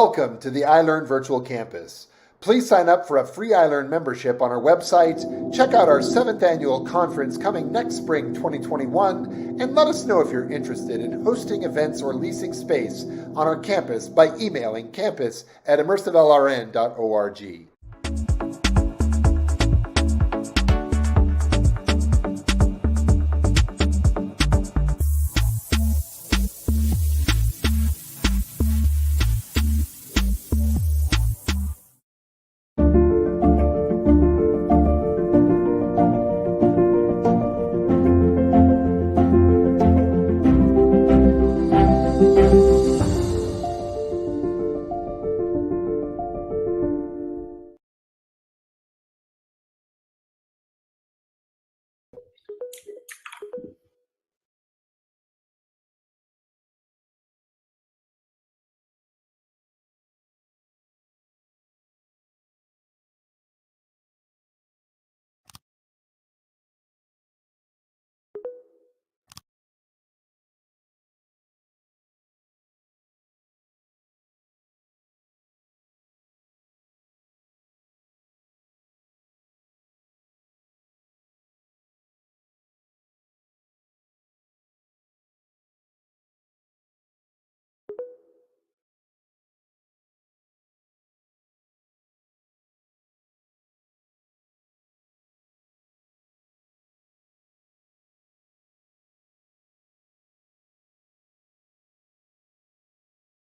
Welcome to the iLearn Virtual Campus. Please sign up for a free iLearn membership on our website, check out our 7th annual conference coming next spring 2021, and let us know if you're interested in hosting events or leasing space on our campus by emailing campus@immersivelrn.org.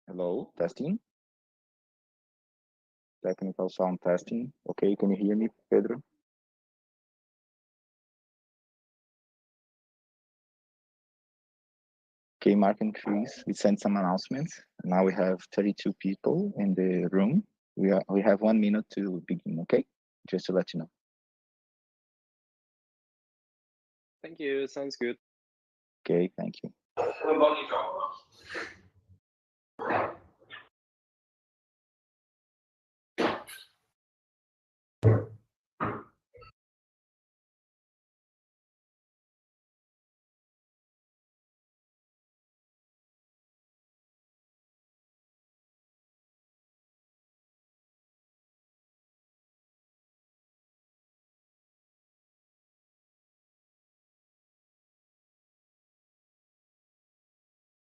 Hello, testing. Technical sound testing. Okay, can you hear me, Pedro? Okay, Mark and Chris, we sent some announcements. Now we have 32 people in the room. We have 1 minute to begin, okay? Just to let you know. Thank you, sounds good. Okay, thank you.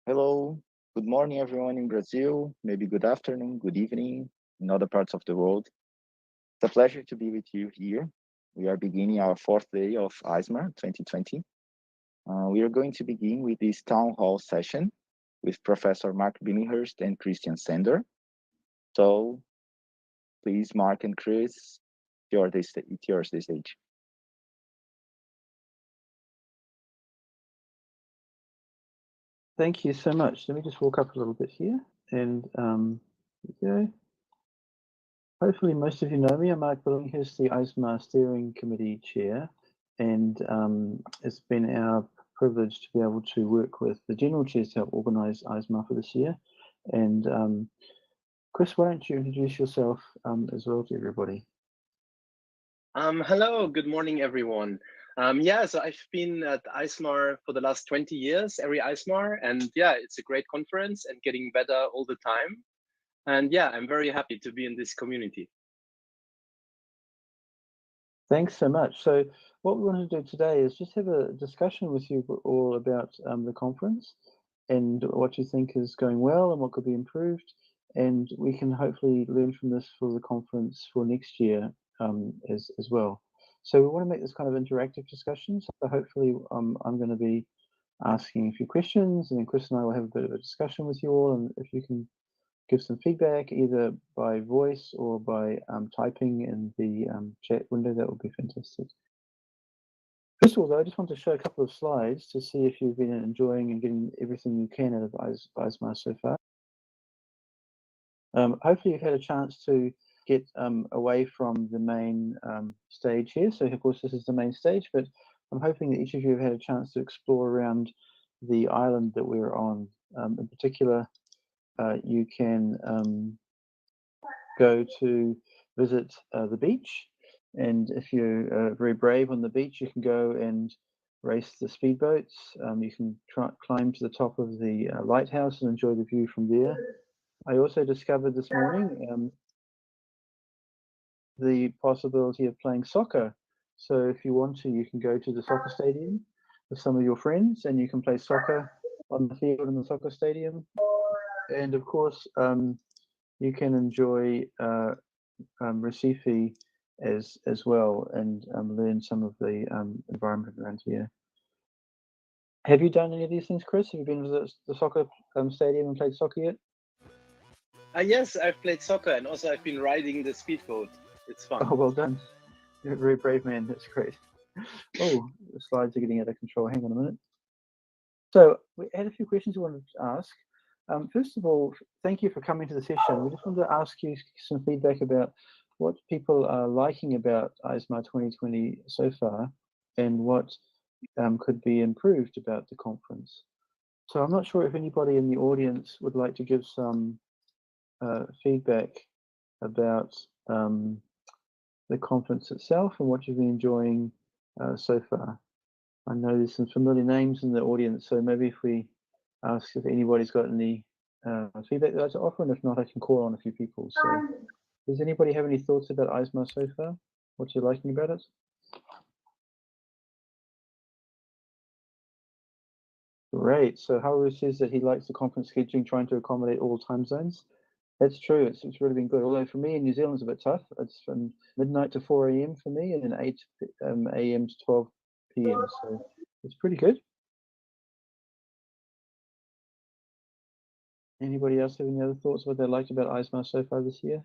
Hello, good morning everyone in Brazil, maybe good afternoon, good evening in other parts of the world. It's a pleasure to be with you here. We are beginning our 4th day of ISMAR 2020. We are going to begin with this town hall session with Professor Mark Billinghurst and Christian Sender. So please, Mark and Chris, it's yours this stage. Thank you so much. Let me just walk up a little bit here and there we go. Hopefully most of you know me. I'm Mark Billinghurst, the ISMAR Steering Committee Chair, and it's been our privilege to be able to work with the General Chairs to help organise ISMAR for this year. And Chris, why don't you introduce yourself as well to everybody? Hello, good morning, everyone. So I've been at ISMAR for the last 20 years, every ISMAR, and yeah, it's a great conference and getting better all the time. And yeah, I'm very happy to be in this community. Thanks so much. So what we want to do today is just have a discussion with you all about the conference and what you think is going well and what could be improved. And we can hopefully learn from this for the conference for next year as well. So we want to make this kind of interactive discussion. So hopefully I'm going to be asking a few questions, and then Chris and I will have a bit of a discussion with you all. And if you can give some feedback either by voice or by typing in the chat window, that would be fantastic. First of all, though, I just want to show a couple of slides to see if you've been enjoying and getting everything you can out of ISMAR so far. Hopefully you've had a chance to get away from the main stage here. So of course this is the main stage, but I'm hoping that each of you have had a chance to explore around the island that we're on. In particular, you can go to visit the beach, and if you're very brave on the beach, you can go and race the speedboats. You can climb to the top of the lighthouse and enjoy the view from there. I also discovered this morning the possibility of playing soccer. So if you want to, you can go to the soccer stadium with some of your friends and you can play soccer on the field in the soccer stadium. And of course, you can enjoy Recife as well and learn some of the environment around here. Have you done any of these things, Chris? Have you been to the soccer stadium and played soccer yet? Yes, I've played soccer and also I've been riding the speedboat. It's fun. Oh, well done. You're a very brave man. That's great. Oh, the slides are getting out of control. Hang on a minute. So we had a few questions we wanted to ask. First of all, thank you for coming to the session. We just wanted to ask you some feedback about what people are liking about EISMAR 2020 so far and what could be improved about the conference. So I'm not sure if anybody in the audience would like to give some feedback about the conference itself and what you've been enjoying so far. I know there's some familiar names in the audience, so maybe if we ask if anybody's got any feedback they'd like to offer, and if not, I can call on a few people. So does anybody have any thoughts about EISMAR so far? What you're liking about it? Great. So Haru says that he likes the conference scheduling, trying to accommodate all time zones. That's true. It's really been good. Although for me in New Zealand it's a bit tough. It's from midnight to 4 a.m. for me, and then 8 a.m. to 12 p.m. So it's pretty good. Anybody else have any other thoughts what they liked about EISMAR so far this year?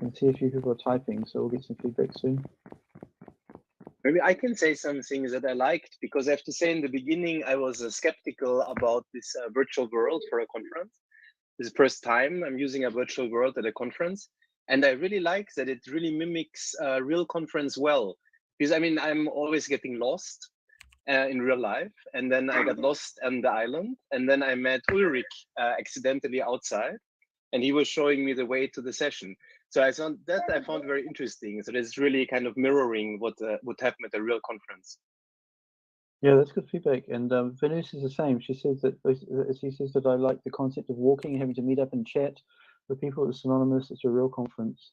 I can see a few people are typing, so we'll get some feedback soon. Maybe I can say some things that I liked, because I have to say in the beginning, I was skeptical about this virtual world for a conference. This is the first time I'm using a virtual world at a conference. And I really like that it really mimics a real conference well. Because I mean, I'm always getting lost in real life. And then I got lost on the island. And then I met Ulrich accidentally outside. And he was showing me the way to the session. So I found very interesting. So it's really kind of mirroring what would happen at a real conference. Yeah, that's good feedback. And Venus is the same. She says that I like the concept of walking and having to meet up and chat with people. It's synonymous. It's a real conference.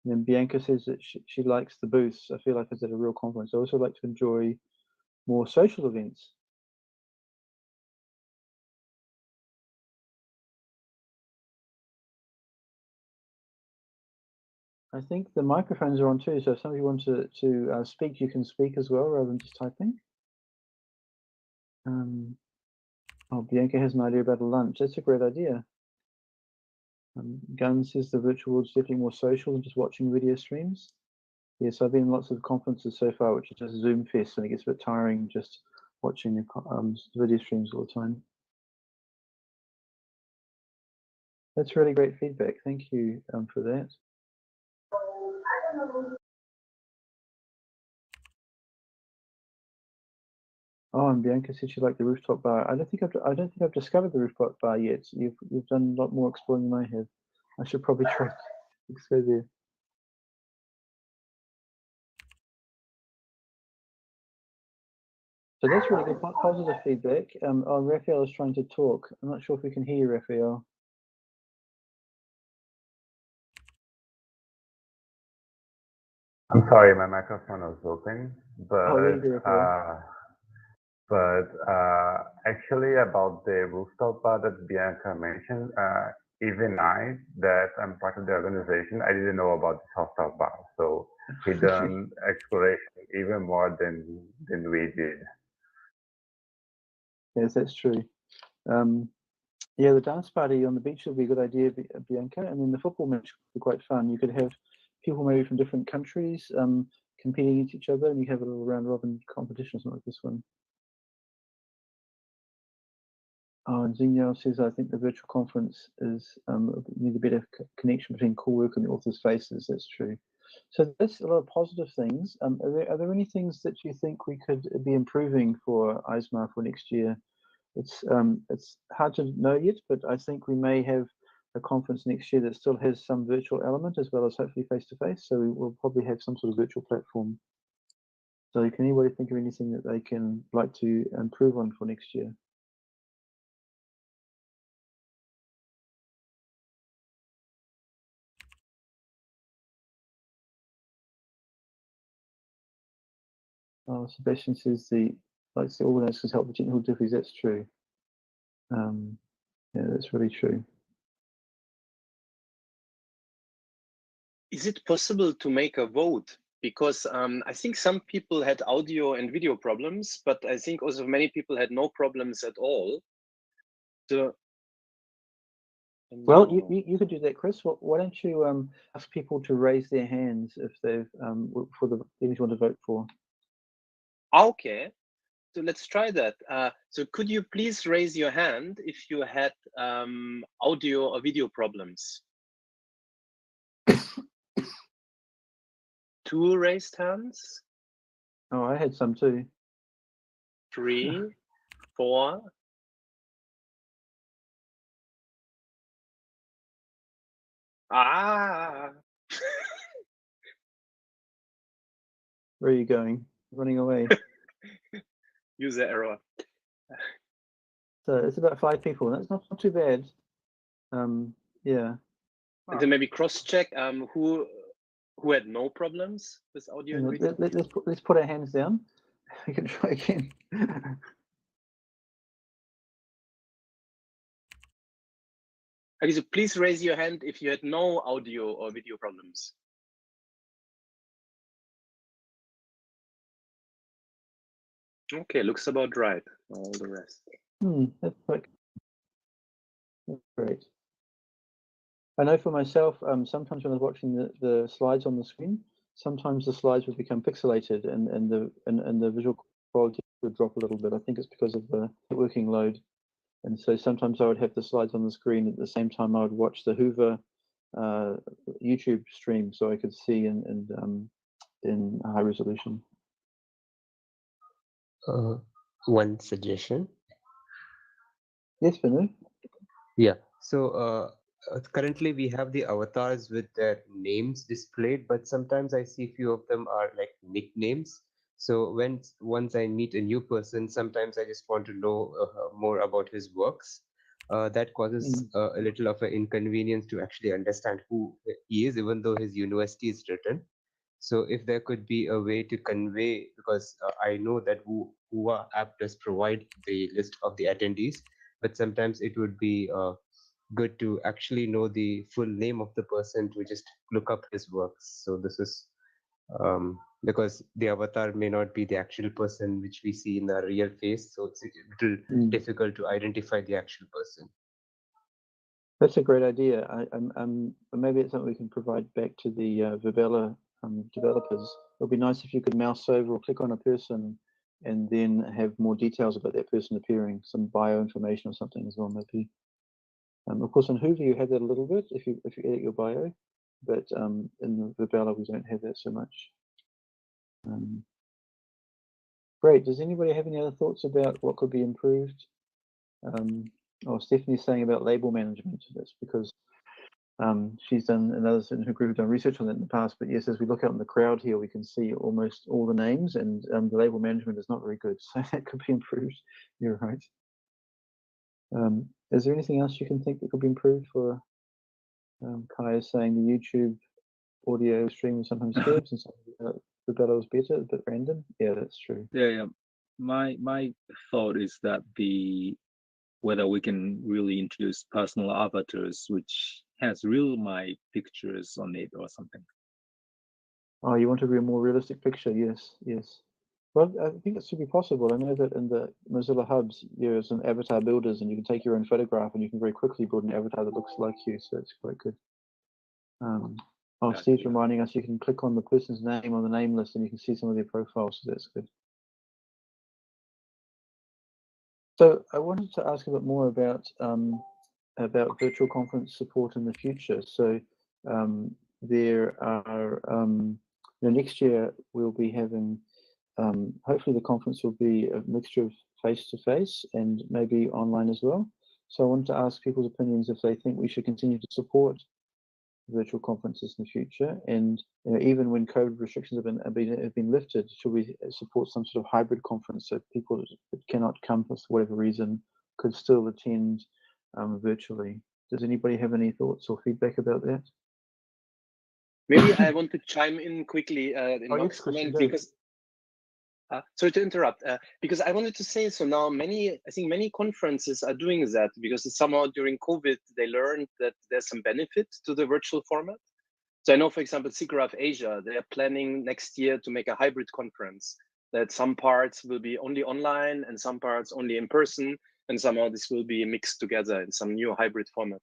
And then Bianca says that she likes the booths. I feel like it's at a real conference. I also like to enjoy more social events. I think the microphones are on too, so if somebody wants to speak, you can speak as well rather than just typing. Oh, Bianca has an idea about a lunch. That's a great idea. Gunn says the virtual world's definitely more social than just watching video streams. Yes, I've been in lots of conferences so far, which is just Zoom fest, and it gets a bit tiring just watching the video streams all the time. That's really great feedback. Thank you for that. Oh, and Bianca said she liked the rooftop bar. I don't think I've discovered the rooftop bar yet. You've done a lot more exploring than I have. I should probably try to go there. So that's really good, positive feedback. Oh, Raphael is trying to talk. I'm not sure if we can hear you, Raphael. I'm sorry, my microphone was open, but actually about the rooftop bar that Bianca mentioned, even I, that I'm part of the organization, I didn't know about the rooftop bar. So we done exploration even more than we did. Yes, that's true. Yeah, the dance party on the beach would be a good idea, Bianca. And then the football match would be quite fun. You could have people maybe from different countries competing against each other, and you have a little round robin competition, something like this one. Oh, and Zingyao says, I think the virtual conference is need a better connection between co-work and the authors' faces. That's true. So that's a lot of positive things. Are there any things that you think we could be improving for EISMAR for next year? It's hard to know yet, but I think we may have a conference next year that still has some virtual element as well as hopefully face-to-face. So we will probably have some sort of virtual platform. So can anybody think of anything that they can like to improve on for next year? Oh, Sebastian says the organisers help with technical difficulties. That's true. Yeah, that's really true. Is it possible to make a vote? Because I think some people had audio and video problems, but I think also many people had no problems at all. So, well, you could do that, Chris. Why don't you ask people to raise their hands if they've for the things you want to vote for? Okay, so let's try that. So could you please raise your hand if you had audio or video problems? 2 raised hands. Oh, I had some too. 3, 4. Ah. Where are you going? Running away. User error. So it's about 5 people. That's not too bad. Yeah. And then maybe cross-check who had no problems with audio and video. Let's put our hands down. We can try again. Okay, so please raise your hand if you had no audio or video problems. Okay, looks about right. All the rest. That's great. I know for myself, sometimes when I was watching the slides on the screen, sometimes the slides would become pixelated and the visual quality would drop a little bit. I think it's because of the networking load. And so sometimes I would have the slides on the screen at the same time I would watch the Hoover YouTube stream, so I could see in high resolution. One suggestion. Yes, Vinu? Yeah. So currently we have the avatars with their names displayed, but sometimes I see few of them are like nicknames. So once I meet a new person, sometimes I just want to know more about his works. That causes a little of an inconvenience to actually understand who he is, even though his university is written. So if there could be a way to convey, because I know that Whova app does provide the list of the attendees, but sometimes it would be good to actually know the full name of the person to just look up his works. So this is because the avatar may not be the actual person which we see in the real face, so it's a little difficult to identify the actual person. That's a great idea. Maybe it's something we can provide back to the Virbela developers. It would be nice if you could mouse over or click on a person and then have more details about that person appearing, some bio information or something as well, maybe. Of course, on Hoover you have that a little bit if you edit your bio, but in the Virbela we don't have that so much. Great. Does anybody have any other thoughts about what could be improved? Stephanie's saying about label management. That's because she's done, and others in her group have done research on that in the past. But yes, as we look out in the crowd here, we can see almost all the names, and the label management is not very good. So that could be improved. You're right. Is there anything else you can think that could be improved for? Kai is saying the YouTube audio stream is sometimes skips and sometimes the better was better, but random. Yeah, that's true. Yeah. My thought is that whether we can really introduce personal avatars which has my pictures on it or something. Oh, you want to be a more realistic picture? Yes. Well, I think it should be possible. I know that in the Mozilla hubs, there's some avatar builders, and you can take your own photograph, and you can very quickly build an avatar that looks like you. So it's quite good. Steve's reminding us you can click on the person's name on the name list, and you can see some of their profiles. So that's good. So I wanted to ask a bit more about virtual conference support in the future. So there are next year we'll be having hopefully the conference will be a mixture of face-to-face and maybe online as well. So I wanted to ask people's opinions if they think we should continue to support virtual conferences in the future? And even when COVID restrictions have been lifted, should we support some sort of hybrid conference so people that cannot come for whatever reason could still attend virtually? Does anybody have any thoughts or feedback about that? Maybe I want to chime in quickly in Oh, yes, Mark's Christian, comment go. because sorry to interrupt, because I wanted to say, so now I think many conferences are doing that because somehow during COVID, they learned that there's some benefit to the virtual format. So I know, for example, SIGGRAPH Asia, they are planning next year to make a hybrid conference, that some parts will be only online and some parts only in person, and somehow this will be mixed together in some new hybrid format.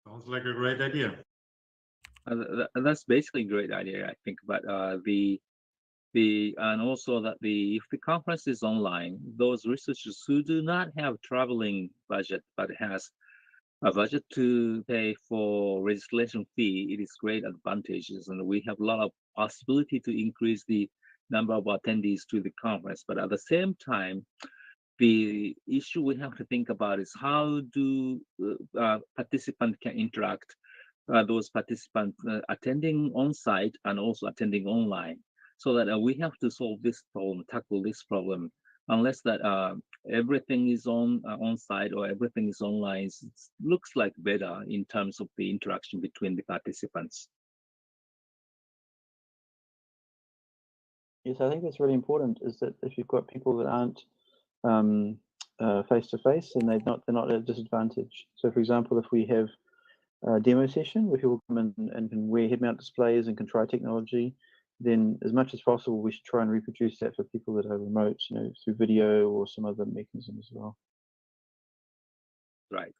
Sounds like a great idea. That's basically a great idea, I think. But and also that if the conference is online, those researchers who do not have traveling budget but has a budget to pay for registration fee, it is great advantages, and we have a lot of possibility to increase the number of attendees to the conference. But at the same time, the issue we have to think about is how do participants can interact, those participants attending on site and also attending online, so that we have to solve this problem, tackle this problem. Unless that everything is on site or everything is online, it looks like better in terms of the interaction between the participants. Yes, I think that's really important, is that if you've got people that aren't face-to-face, then they're not at a disadvantage. So for example, if we have a demo session where people come in and can wear head-mount displays and can try technology, then as much as possible, we should try and reproduce that for people that are remote, through video or some other mechanism as well. Right.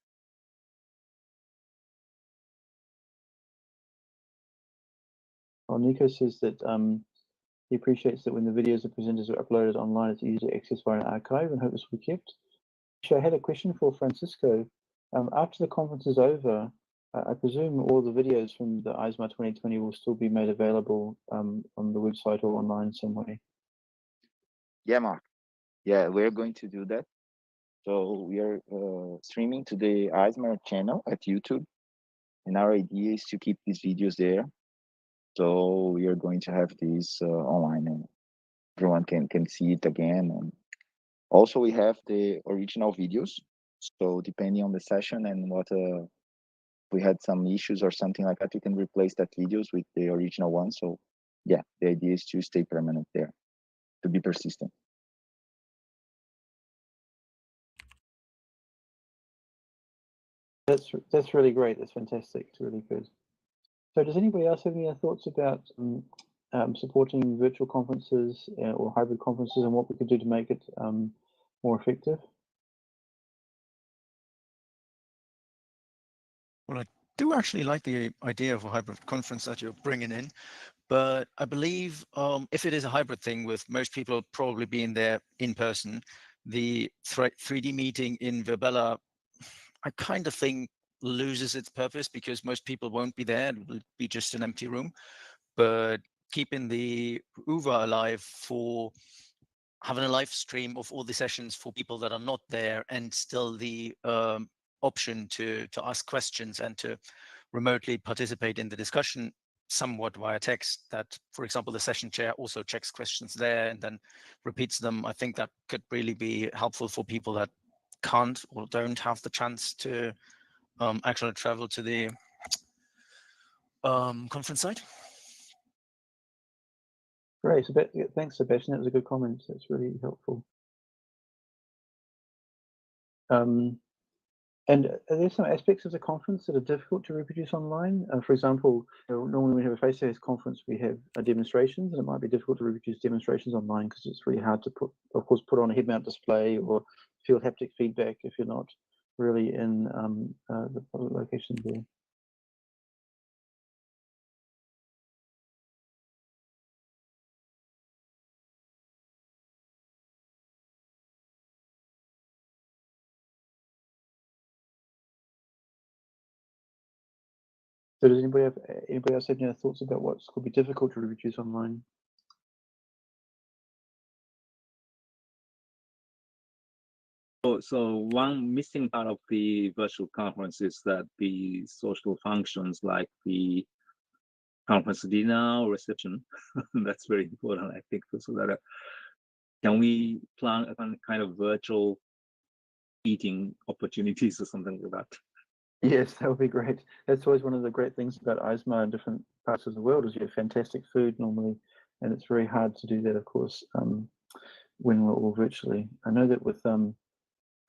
Well, Nico says that he appreciates that when the videos of presenters are uploaded online, it's easy to access via an archive, and hope this will be kept. Actually, I had a question for Francisco. After the conference is over, I presume all the videos from the EISMAR 2020 will still be made available on the website or online some way. Yeah, Mark. Yeah, we're going to do that. So we are streaming to the EISMAR channel at YouTube, and our idea is to keep these videos there. So we are going to have these online, and everyone can see it again. And also we have the original videos. So depending on the session and what we had some issues or something like that, we can replace that videos with the original one. So yeah, the idea is to stay permanent there, to be persistent. That's really great. That's fantastic. It's really good. So does anybody else have any thoughts about supporting virtual conferences or hybrid conferences, and what we could do to make it more effective? Well, I do actually like the idea of a hybrid conference that you're bringing in, but I believe if it is a hybrid thing with most people probably being there in person, the 3D meeting in Virbela, I kind of think loses its purpose because most people won't be there. It will be just an empty room. But keeping the UVA alive for having a live stream of all the sessions for people that are not there, and still the option to ask questions and to remotely participate in the discussion somewhat via text, that, for example, the session chair also checks questions there and then repeats them. I think that could really be helpful for people that can't or don't have the chance to actually travel to the conference site. Great. Thanks, Sebastian. That was a good comment. That's really helpful. And are there some aspects of the conference that are difficult to reproduce online? For example, normally when we have a face-to-face conference, we have demonstrations, and it might be difficult to reproduce demonstrations online because it's really hard to put on a head-mount display or feel haptic feedback if you're not really in the public location there. So does anybody else have any thoughts about what could be difficult to reproduce online? So one missing part of the virtual conference is that the social functions like the conference dinner or reception, that's very important, I think. So that can we plan a kind of virtual eating opportunities or something like that? Yes, that would be great. That's always one of the great things about EISMA in different parts of the world is you have fantastic food normally, and it's very hard to do that, of course, when we're all virtually. I know that with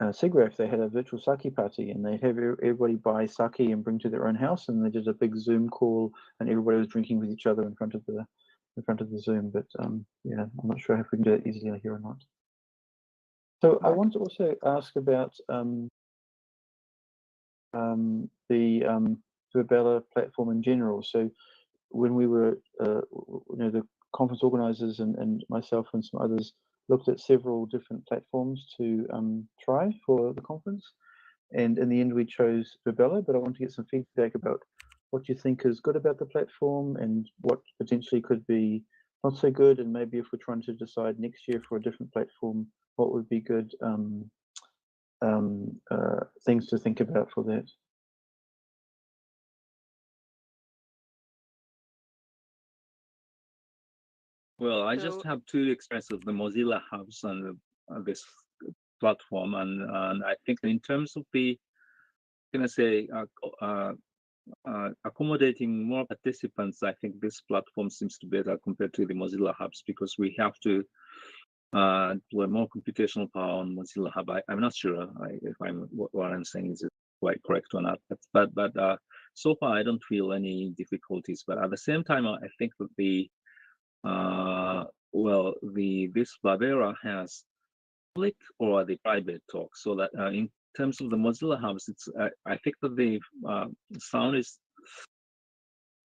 SIGGRAPH, they had a virtual sake party, and they'd have everybody buy sake and bring to their own house, and they did a big Zoom call, and everybody was drinking with each other in front of the Zoom. But yeah, I'm not sure if we can do that easily here or not. So I want to also ask about the Virbela platform in general. So when we were, the conference organizers and myself and some others looked at several different platforms to try for the conference. And in the end, we chose Virbela, but I want to get some feedback about what you think is good about the platform and what potentially could be not so good. And maybe if we're trying to decide next year for a different platform, what would be good things to think about for that. Well, I just have two experiences of the Mozilla Hubs and this platform, and I think in terms of the, can I say, accommodating more participants, I think this platform seems to be better compared to the Mozilla Hubs because we have to deploy more computational power on Mozilla Hub. I'm not sure if what I'm saying is quite correct or not, but so far I don't feel any difficulties. But at the same time, I think that the this Virbela has public or the private talk, so that in terms of the Mozilla Hubs, it's I think that the sound is.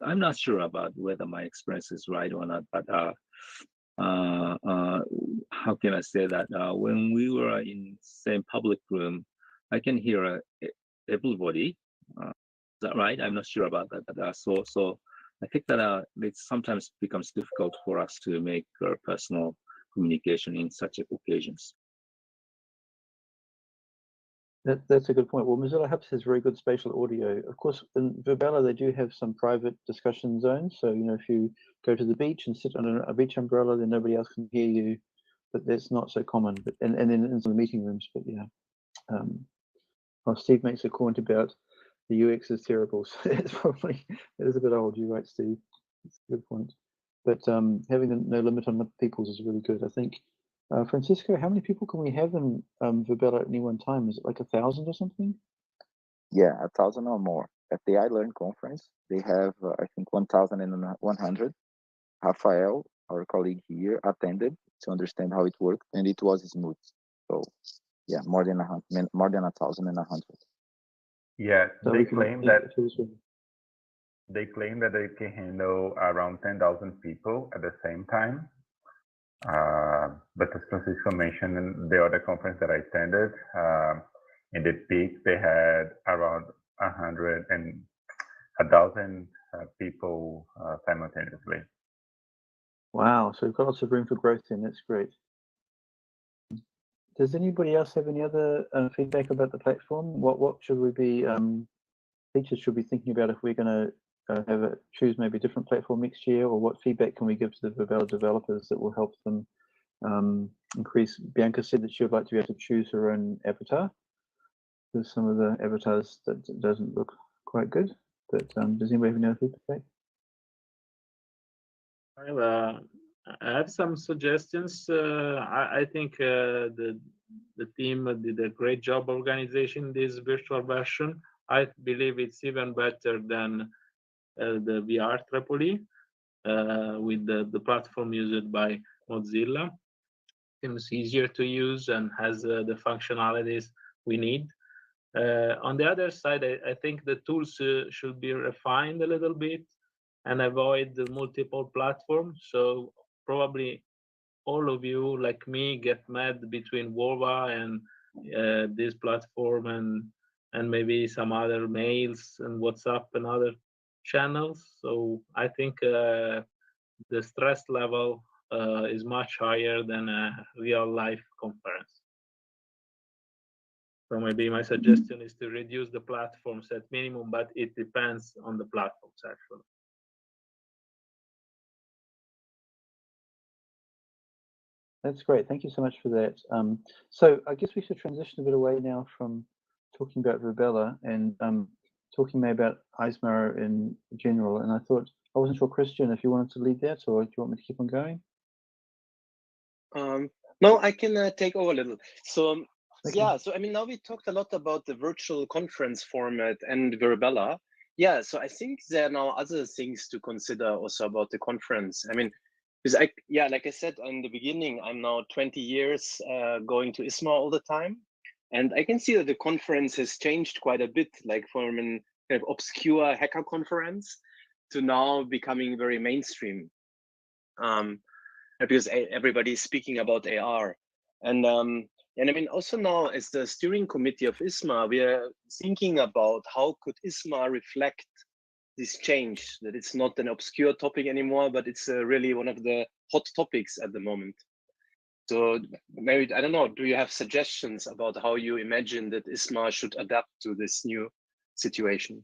I'm not sure about whether my experience is right or not, but how can I say that? When we were in same public room, I can hear everybody. Is that right? I'm not sure about that. But, so I think that it sometimes becomes difficult for us to make personal communication in such occasions. That's a good point. Well, Mozilla Hubs has very good spatial audio. Of course, in Virbela, they do have some private discussion zones. So, if you go to the beach and sit under a beach umbrella, then nobody else can hear you. But that's not so common. But and then in some meeting rooms. But yeah, well, Steve makes a comment about the UX is terrible. So it's probably it is a bit old. You're right, Steve. It's a good point. But having no limit on people's is really good. I think. Francisco, how many people can we have in Virbela at any one time? Is it like 1,000 or something? Yeah, 1,000 or more. At the iLearn conference, they have, I think, 1,100. Rafael, our colleague here, attended to understand how it worked, and it was smooth. So, yeah, more than 1,100. Yeah, So they claim that they can handle around 10,000 people at the same time. But as Francisco mentioned in the other conference that I attended, in the peak they had around 1,000 people simultaneously. Wow, so we've got lots of room for growth then. That's great. Does anybody else have any other feedback about the platform? What should we be teachers should be thinking about if we're going to choose maybe a different platform next year, or what feedback can we give to the Virbela developers that will help them increase? Bianca said that she would like to be able to choose her own avatar, because some of the avatars that doesn't look quite good. But does anybody have any other feedback? Well, I have some suggestions. I think the team did a great job organizing this virtual version. I believe it's even better than the VREE with the platform used by Mozilla. Seems easier to use and has the functionalities we need. On the other side, I think the tools should be refined a little bit and avoid the multiple platforms. So probably all of you, like me, get mad between Wova and this platform and maybe some other mails and WhatsApp and other channels. So I think the stress level is much higher than a real life conference. So maybe my suggestion is to reduce the platforms at minimum, but it depends on the platforms actually. That's great. Thank you so much for that. So I guess we should transition a bit away now from talking about Virbela and talking maybe about Eismar in general. And I wasn't sure, Christian, if you wanted to lead that, or do you want me to keep on going? No, I can take over a little. So Okay. yeah, so I mean, now we talked a lot about the virtual conference format and Virbela. Yeah, so I think there are now other things to consider also about the conference. I mean, because like I said in the beginning, I'm now 20 years going to ISMA all the time. And I can see that the conference has changed quite a bit, like from an kind of obscure hacker conference to now becoming very mainstream. Because everybody is speaking about AR. And I mean, also now as the steering committee of ISMA, we are thinking about how could ISMA reflect this change, that it's not an obscure topic anymore, but it's really one of the hot topics at the moment. So maybe, I don't know, do you have suggestions about how you imagine that ISMA should adapt to this new situation?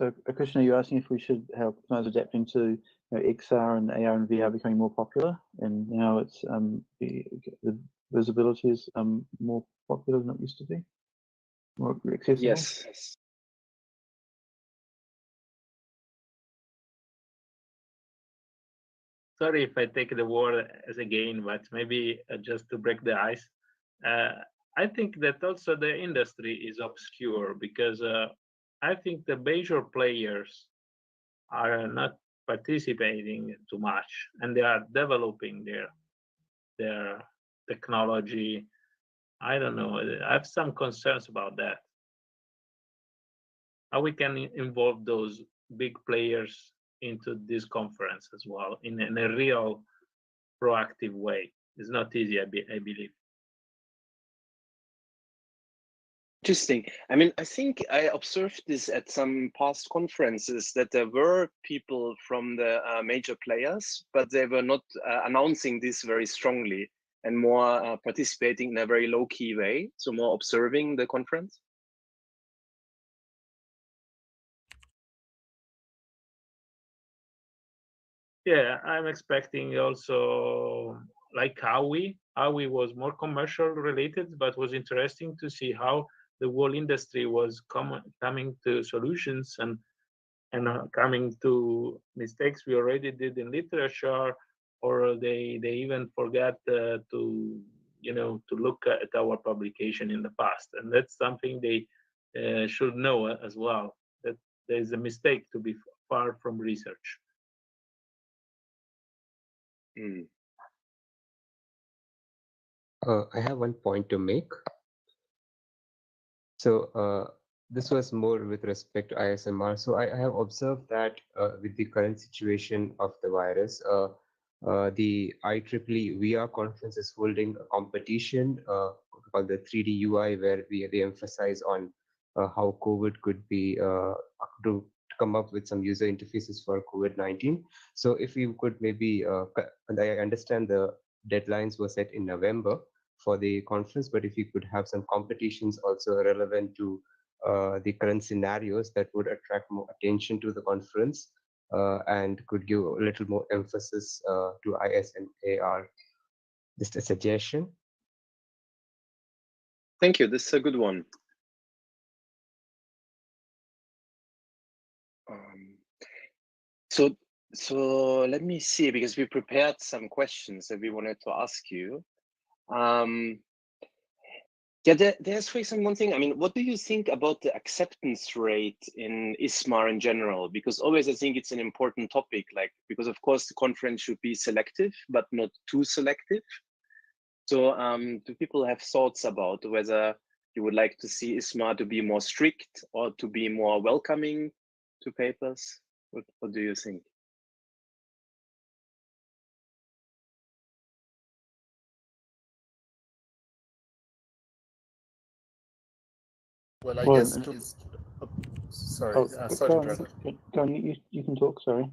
So, Christian, are you asking if we should help ISMA adapting to XR and AR and VR becoming more popular, and now it's the visibility is more popular than it used to be, more accessible? Yes. Sorry if I take the word as again, but maybe just to break the ice. I think that also the industry is obscure because I think the major players are not participating too much, and they are developing their technology. I don't know. I have some concerns about that. How we can involve those big players into this conference as well in a real proactive way. It's not easy, I believe. Interesting. I mean, I think I observed this at some past conferences that there were people from the major players, but they were not announcing this very strongly and more participating in a very low-key way, so more observing the conference. Yeah, I'm expecting also like Howie. Howie was more commercial related, but was interesting to see how the whole industry was coming to solutions and coming to mistakes we already did in literature, or they even forgot to look at our publication in the past, and that's something they should know as well, that there's a mistake to be far from research. I have one point to make. So this was more with respect to ISMR. So I have observed that with the current situation of the virus, the IEEE VR conference is holding a competition called the 3D UI, where they emphasize on how COVID could be to come up with some user interfaces for COVID-19. So if you could maybe, and I understand the deadlines were set in November for the conference, but if you could have some competitions also relevant to the current scenarios, that would attract more attention to the conference and could give a little more emphasis to IS and AR. Just a suggestion. Thank you. This is a good one. So let me see, because we prepared some questions that we wanted to ask you. Yeah, there's for example one thing. I mean, what do you think about the acceptance rate in ISMAR in general? Because always I think it's an important topic, like, because of course the conference should be selective, but not too selective. So do people have thoughts about whether you would like to see ISMAR to be more strict or to be more welcoming to papers? What do you think? Well, I guess Sorry, Oh, sorry go to on, interrupt. go on, you can talk, sorry.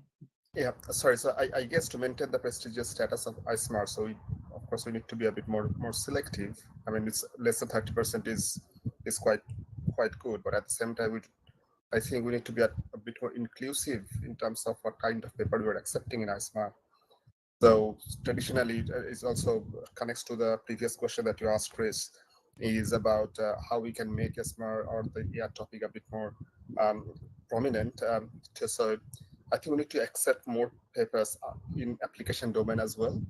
Yeah, sorry. So I guess to maintain the prestigious status of ISMAR, so of course we need to be a bit more selective. I mean, it's less than 30% is quite good, but at the same time, I think we need to be a bit more inclusive in terms of what kind of paper we're accepting in ISMAR. So traditionally, it also connects to the previous question that you asked, Chris, is about how we can make ISMAR or the AI topic a bit more prominent. So I think we need to accept more papers in application domain as well,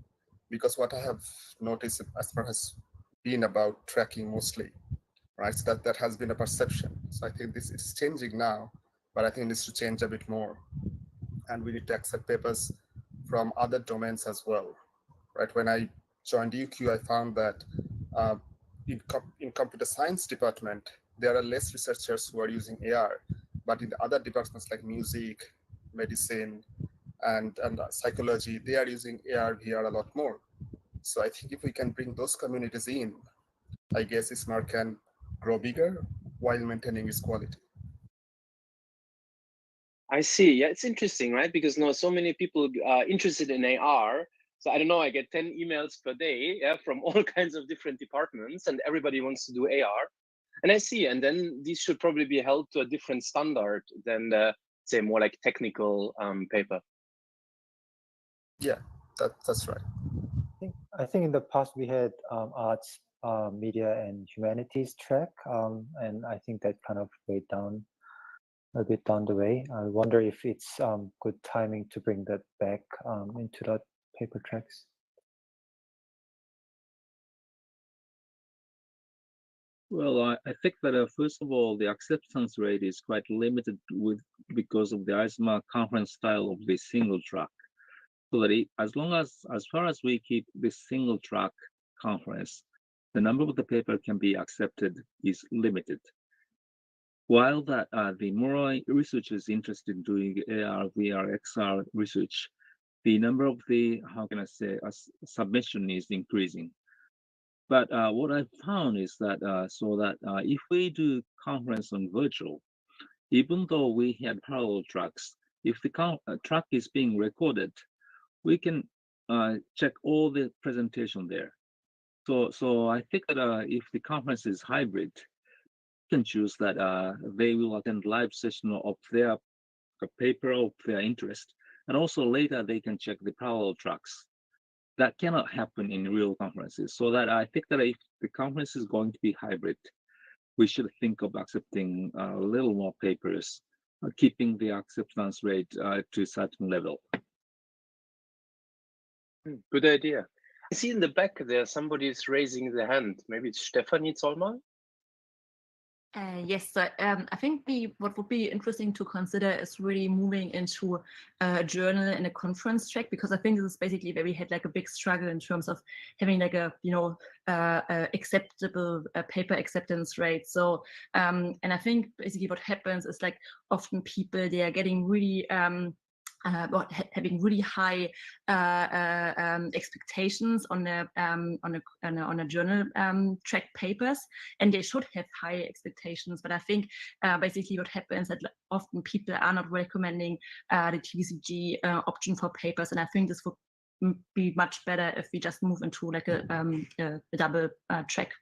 because what I have noticed ISMAR has been about tracking mostly, right? So that has been a perception. So I think this is changing now, but I think it needs to change a bit more. And we need to accept papers from other domains as well, right? When I joined UQ, I found that in computer science department, there are less researchers who are using AR, but in the other departments like music, medicine, and psychology, they are using AR, VR a lot more. So I think if we can bring those communities in, I guess ISMAR can grow bigger while maintaining its quality. I see. Yeah, it's interesting, right? Because now so many people are interested in AR. So I don't know, I get 10 emails per day, yeah, from all kinds of different departments, and everybody wants to do AR. And I see, and then these should probably be held to a different standard than the, say, more like technical paper. Yeah, that's right. I think in the past we had arts, media, and humanities track, and I think that kind of weighed down a bit down the way. I wonder if it's good timing to bring that back into that paper tracks. Well, I think that first of all, the acceptance rate is quite limited because of the ISMAR conference style of the single track. So that as far as we keep this single track conference, the number of the paper can be accepted is limited. While that the more researchers interested in doing AR, VR, XR research, the number of the, how can I say, submission is increasing. But what I found is that if we do conference on virtual, even though we had parallel tracks, if the track is being recorded, we can check all the presentation there. So I think that if the conference is hybrid, you can choose that they will attend live session of their paper of their interest, and also later they can check the parallel tracks. That cannot happen in real conferences. So that I think that if the conference is going to be hybrid, we should think of accepting a little more papers, keeping the acceptance rate to a certain level. Good idea. I see in the back there somebody is raising their hand. Maybe it's Stefanie Zollmann. Yes, so I think what would be interesting to consider is really moving into a journal and a conference track, because I think this is basically where we had like a big struggle in terms of having like a acceptable paper acceptance rate. So and I think basically what happens is like often people, they are getting really having really high expectations on a journal track papers, and they should have high expectations. But I think basically what happens that often people are not recommending the TVCG option for papers, and I think this would be much better if we just move into like a double track.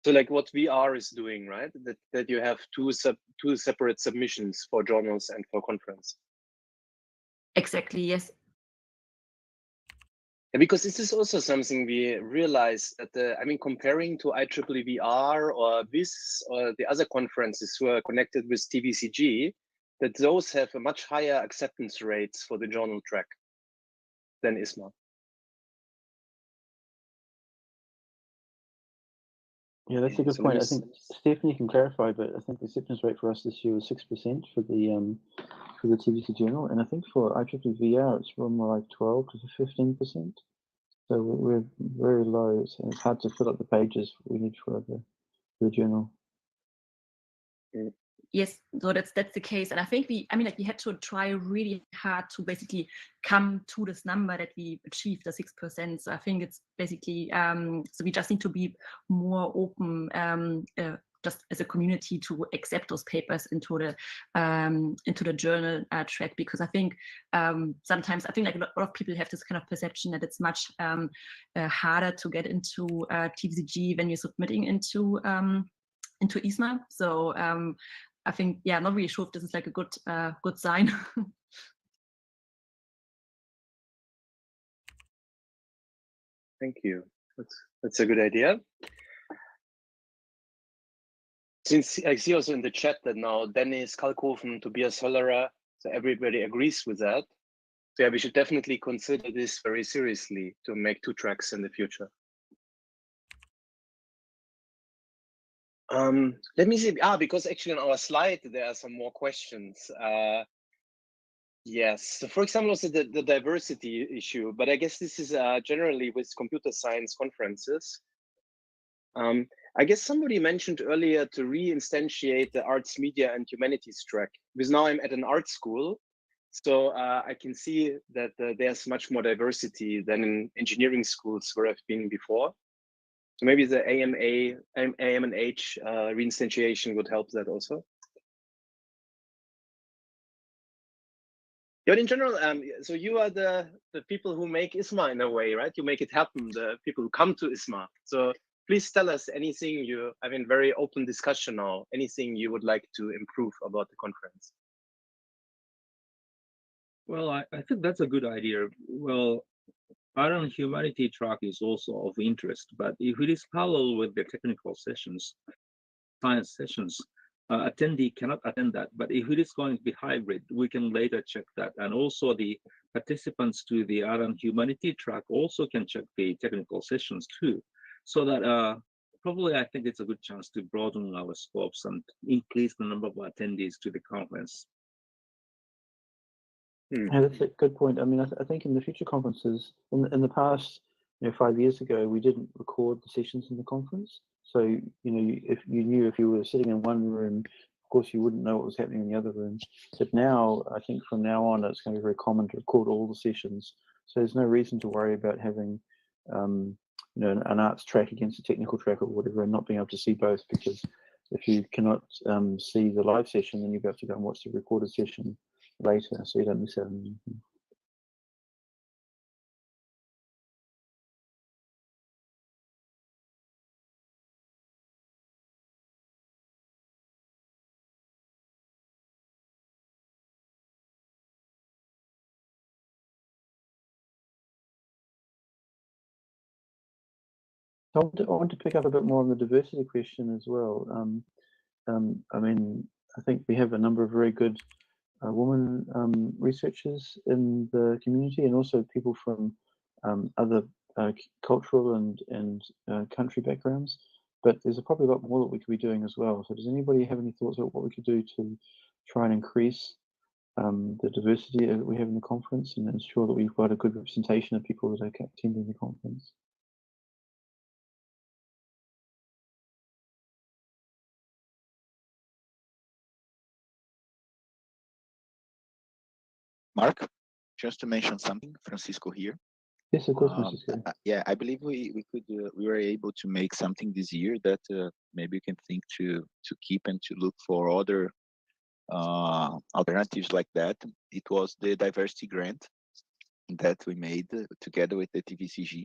So like what VR is doing, right? That you have two separate submissions for journals and for conference. Exactly, yes. Because this is also something we realize that, I mean, comparing to IEEE VR or VIS or the other conferences who are connected with TVCG, that those have a much higher acceptance rates for the journal track than ISMAR. Yeah, that's a good point. I think Stephanie can clarify, but I think the acceptance rate for us this year was 6% for the TVC journal, and I think for IEEE VR it's more like 12 to 15%. So we're very low. So it's hard to fill up the pages we need for the journal. Yes, so that's the case, and I think we had to try really hard to basically come to this number that we achieved, the 6%. So I think it's basically so we just need to be more open, just as a community to accept those papers into the journal track, because I think sometimes I think like a lot of people have this kind of perception that it's much harder to get into TVCG when you're submitting into ISMA. So I think, yeah, not really sure if this is like a good sign. Thank you. That's a good idea. Since I see also in the chat that now Dennis Kalkofen, Tobias Höllerer, so everybody agrees with that. So yeah, we should definitely consider this very seriously to make 2 tracks in the future. Let me see. Because actually on our slide there are some more questions. Yes. So for example, also the diversity issue, but I guess this is generally with computer science conferences. I guess somebody mentioned earlier to re-instantiate the arts, media, and humanities track, because now I'm at an art school. So I can see that there's much more diversity than in engineering schools where I've been before. So maybe the AM&H reinstantiation would help that also. Yeah, but in general, so you are the people who make ISMA in a way, right? You make it happen, the people who come to ISMA. So please tell us anything very open discussion now, anything you would like to improve about the conference. Well, I think that's a good idea. Well, art and humanity track is also of interest, but if it is parallel with the technical sessions, science sessions, attendee cannot attend that. But if it is going to be hybrid, we can later check that. And also the participants to the art and humanity track also can check the technical sessions too. So that probably I think it's a good chance to broaden our scopes and increase the number of attendees to the conference. Yeah, that's a good point. I mean, I think in the future conferences, in the past, 5 years ago, we didn't record the sessions in the conference. So, if you were sitting in one room, of course, you wouldn't know what was happening in the other room. But now, I think from now on, it's going to be very common to record all the sessions. So there's no reason to worry about having, an arts track against a technical track or whatever, and not being able to see both, because if you cannot see the live session, then you have to go and watch the recorded session later, so you don't miss out on anything. I want to pick up a bit more on the diversity question as well. I mean, I think we have a number of very good women researchers in the community, and also people from other cultural and country backgrounds. But there's probably a lot more that we could be doing as well. So does anybody have any thoughts about what we could do to try and increase the diversity that we have in the conference and ensure that we've got a good representation of people that are attending the conference? Mark, just to mention something, Francisco here. Yes, of course, Francisco. Yeah, I believe we were able to make something this year that maybe we can think to keep and to look for other alternatives like that. It was the diversity grant that we made together with the TVCG.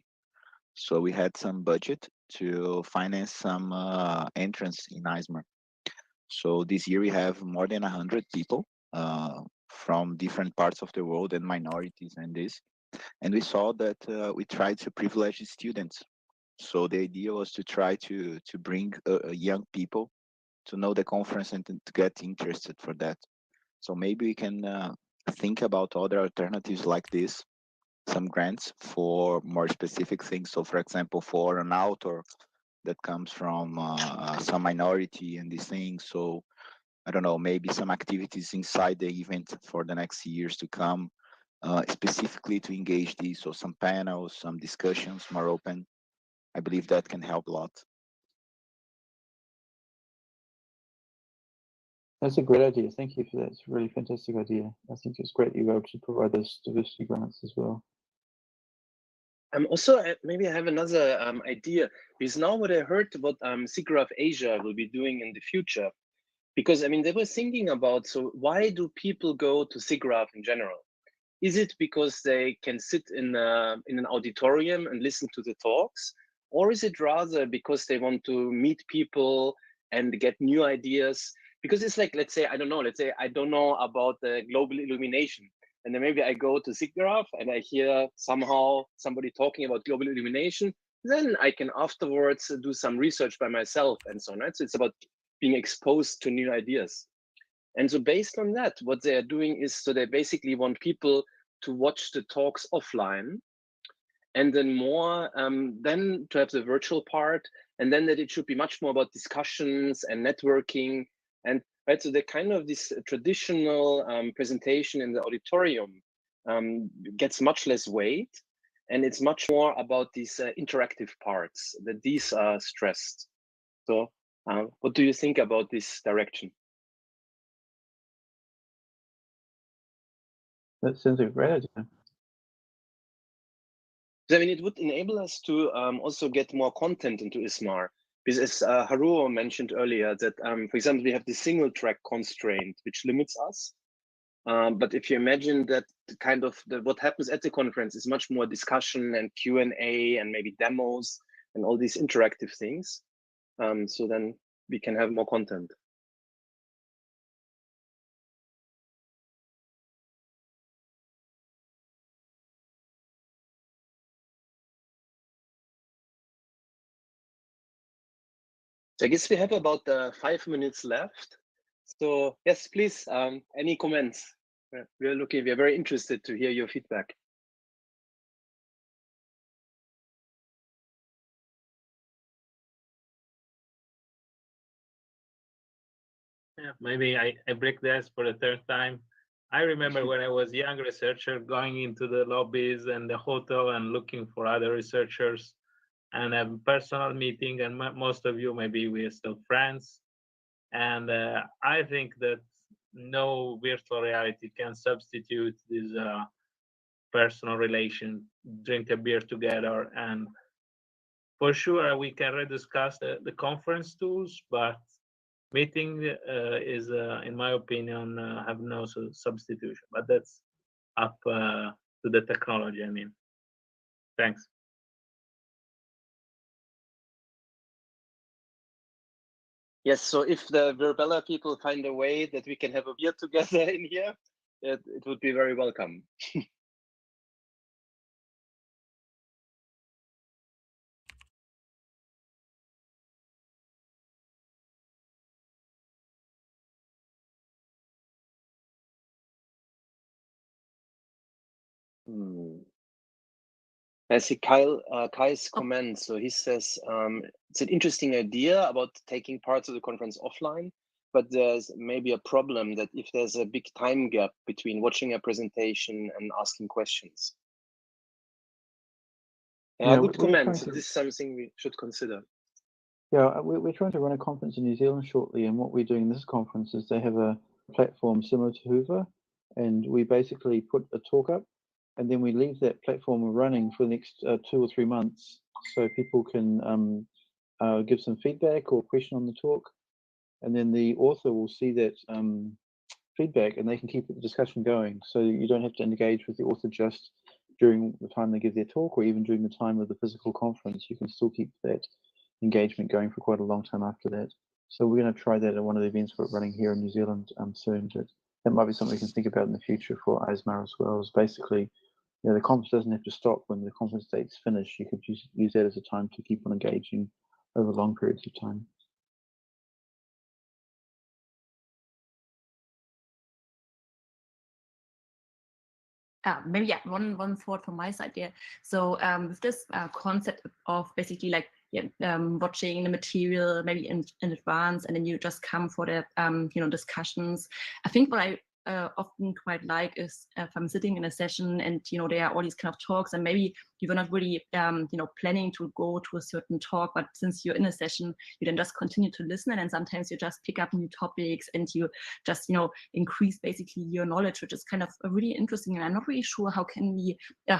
So we had some budget to finance some entrance in ISMAR. So this year we have more than 100 people from different parts of the world and minorities and this. And we saw that we tried to privilege students. So the idea was to try to bring young people to know the conference and to get interested for that. So maybe we can think about other alternatives like this, some grants for more specific things. So for example, for an author that comes from some minority and these things. So I don't know, maybe some activities inside the event for the next years to come, specifically to engage these, so some panels, some discussions more open. I believe that can help a lot. That's a great idea. Thank you for that. It's a really fantastic idea. I think it's great that you were able to provide those diversity grants as well. Also, maybe I have another idea, because now what I heard what SIGGRAPH Asia will be doing in the future, because I mean, they were thinking about, so why do people go to SIGGRAPH in general? Is it because they can sit in an auditorium and listen to the talks? Or is it rather because they want to meet people and get new ideas? Because it's like, let's say I don't know about the global illumination. And then maybe I go to SIGGRAPH and I hear somehow somebody talking about global illumination. Then I can afterwards do some research by myself and so on, right? So it's about being exposed to new ideas. And so based on that, what they are doing is, so they basically want people to watch the talks offline, and then more, then to have the virtual part, and then that it should be much more about discussions and networking. And right, so the kind of this traditional presentation in the auditorium gets much less weight, and it's much more about these interactive parts, that these are stressed. So what do you think about this direction? That sounds like a great idea. I mean, it would enable us to also get more content into ISMAR, because as Haruo mentioned earlier, that for example, we have the single track constraint, which limits us. But if you imagine that kind of what happens at the conference is much more discussion and Q&A and maybe demos and all these interactive things, so then we can have more content. So I guess we have about 5 minutes left. So yes, please, any comments? We are very interested to hear your feedback. Yeah, maybe I break the ice for the third time. I remember when I was a young researcher going into the lobbies and the hotel and looking for other researchers and a personal meeting, and most of you, maybe we are still friends. And I think that no virtual reality can substitute this personal relation, drink a beer together. And for sure, we can rediscuss the conference tools, but meeting is, in my opinion, have no substitution. But that's up to the technology, I mean. Thanks. Yes, so if the Virbela people find a way that we can have a beer together in here, it would be very welcome. I see Kai's comment. So he says it's an interesting idea about taking parts of the conference offline, but there's maybe a problem that if there's a big time gap between watching a presentation and asking questions. Yeah, good comment. So this is something we should consider. Yeah, we're trying to run a conference in New Zealand shortly, and what we're doing in this conference is they have a platform similar to Hoover, and we basically put a talk up, and then we leave that platform running for the next 2 or 3 months, so people can give some feedback or question on the talk, and then the author will see that feedback, and they can keep the discussion going. So you don't have to engage with the author just during the time they give their talk, or even during the time of the physical conference. You can still keep that engagement going for quite a long time after that. So we're going to try that at one of the events we're running here in New Zealand soon. That might be something we can think about in the future for ISMAR as well. Is basically, you know, the conference doesn't have to stop when the conference date's finished. You could use that as a time to keep on engaging over long periods of time. Maybe yeah, one thought from my side there. So with this concept of basically like watching the material maybe in advance, and then you just come for the discussions. I think what I often quite like is if I'm sitting in a session and there are all these kind of talks, and maybe you were not really planning to go to a certain talk, but since you're in a session, you then just continue to listen, and sometimes you just pick up new topics and you just increase basically your knowledge, which is kind of really interesting. And I'm not really sure how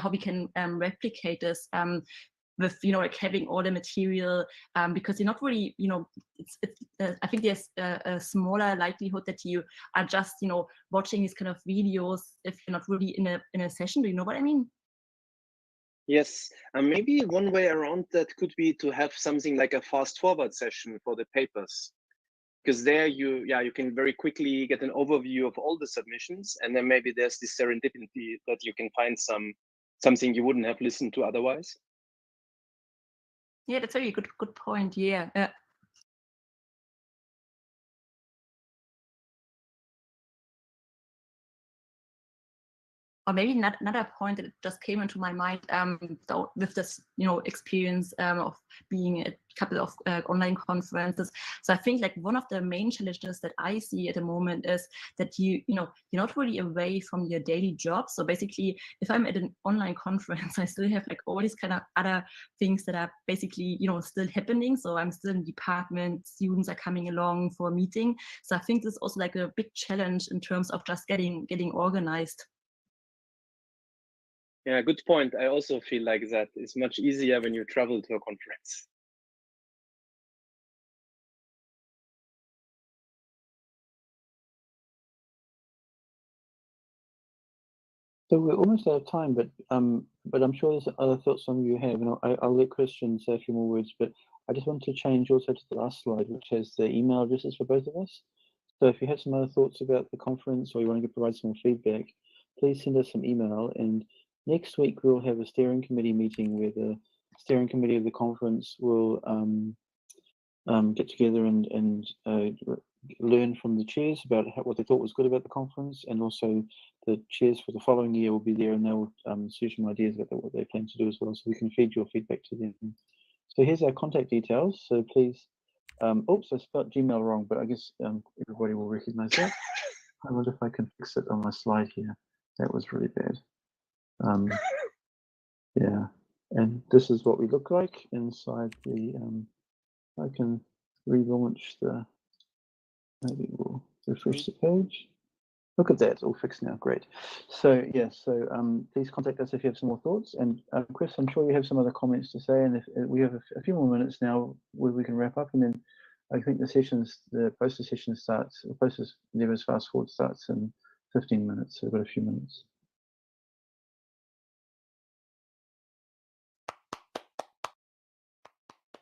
we can replicate this with like having all the material, because you're not really I think there's a smaller likelihood that you are just watching these kind of videos if you're not really in a session. Do you know what I mean? Yes, maybe one way around that could be to have something like a fast forward session for the papers, because there you can very quickly get an overview of all the submissions, and then maybe there's this serendipity that you can find something you wouldn't have listened to otherwise. Yeah, that's a very good point. Yeah. Or maybe another point that just came into my mind with this experience of being at a couple of online conferences. So I think like one of the main challenges that I see at the moment is that you're not really away from your daily job. So basically, if I'm at an online conference, I still have like all these kind of other things that are basically still happening. So I'm still in department, students are coming along for a meeting. So I think this is also like a big challenge in terms of just getting organized. Yeah, good point. I also feel like that it's much easier when you travel to a conference. So we're almost out of time, but I'm sure there's other thoughts some of you have, and I'll let Christian say a few more words. But I just want to change also to the last slide, which has the email addresses for both of us. So if you have some other thoughts about the conference or you want to provide some more feedback, please send us some email. And next week we'll have a steering committee meeting where the steering committee of the conference will get together and learn from the chairs about what they thought was good about the conference, and also the chairs for the following year will be there and they'll share some ideas about what they plan to do as well, so we can feed your feedback to them. So here's our contact details, so please oops, I spelled Gmail wrong, but I guess everybody will recognize that. I wonder if I can fix it on my slide here. That was really bad. Yeah, and this is what we look like inside the I can relaunch the, maybe we'll refresh the page. Look at that, it's all fixed now, great. So yeah, so please contact us if you have some more thoughts. And Chris, I'm sure you have some other comments to say, and if we have a few more minutes now where we can wrap up, and then I think the poster session starts, the poster Never's Fast Forward starts in 15 minutes, so we've got a few minutes.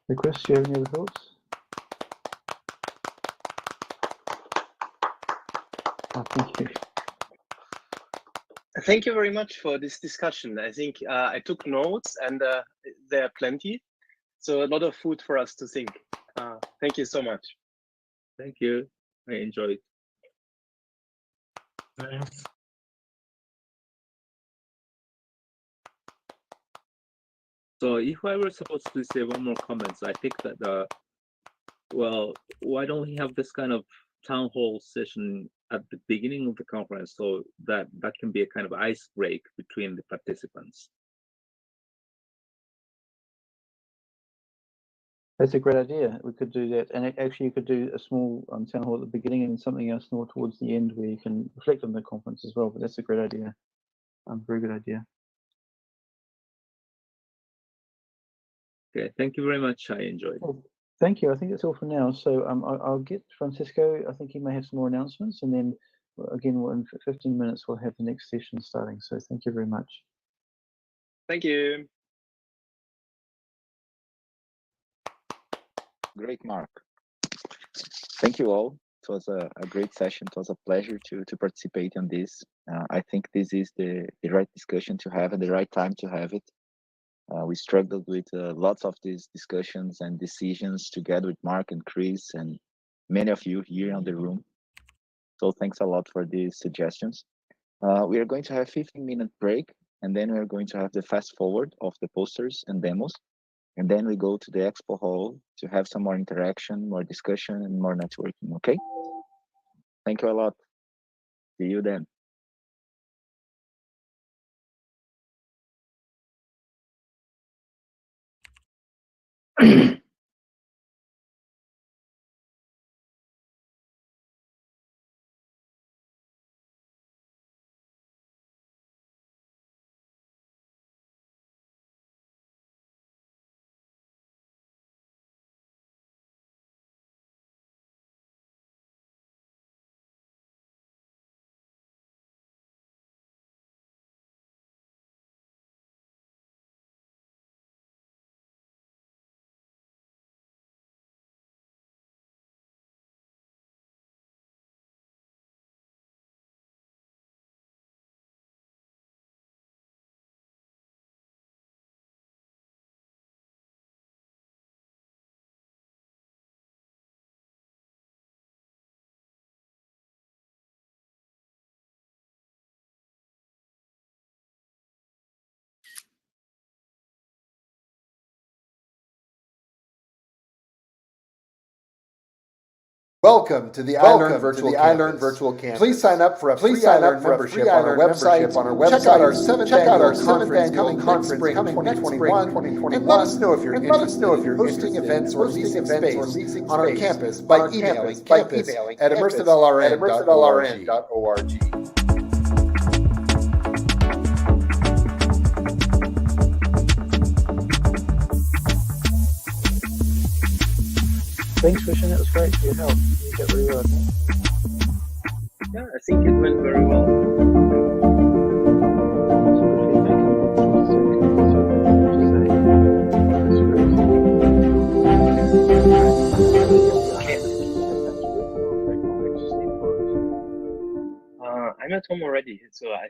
Hey Chris, do you have any other thoughts? Oh, thank you. Thank you very much for this discussion. I think I took notes, and there are plenty. So a lot of food for us to think. Thank you so much. Thank you. I enjoyed. Thanks. So if I were supposed to say one more comment, I think that, well, why don't we have this kind of town hall session at the beginning of the conference, so that can be a kind of ice break between the participants? That's a great idea. We could do that, and actually you could do a small town hall at the beginning and something else more towards the end where you can reflect on the conference as well. But that's a great idea. Very good idea. Okay, thank you very much. I enjoyed it. Well, thank you. I think that's all for now. So I'll get Francisco. I think he may have some more announcements, and then again, in 15 minutes we'll have the next session starting. So thank you very much. Thank you. Great, Mark. Thank you all. It was a great session. It was a pleasure to participate in this. I think this is the right discussion to have and the right time to have it. We struggled with lots of these discussions and decisions together with Mark and Chris and many of you here in the room. So thanks a lot for these suggestions. We are going to have a 15-minute break, and then we're going to have the fast forward of the posters and demos. And then we go to the expo hall to have some more interaction, more discussion, and more networking, okay? Thank you a lot. See you then. Welcome to the iLearn Virtual Campus. Please sign up for a free iLearn membership on our website. Check out our seventh annual conference coming next spring 2021, and let us know if you're interested in hosting events or leasing space on our campus by emailing campus@immersivelrn.org. Thanks, Vishen. That was great for your help. You did really well. Yeah, I think it went very well. I'm at home already, so I think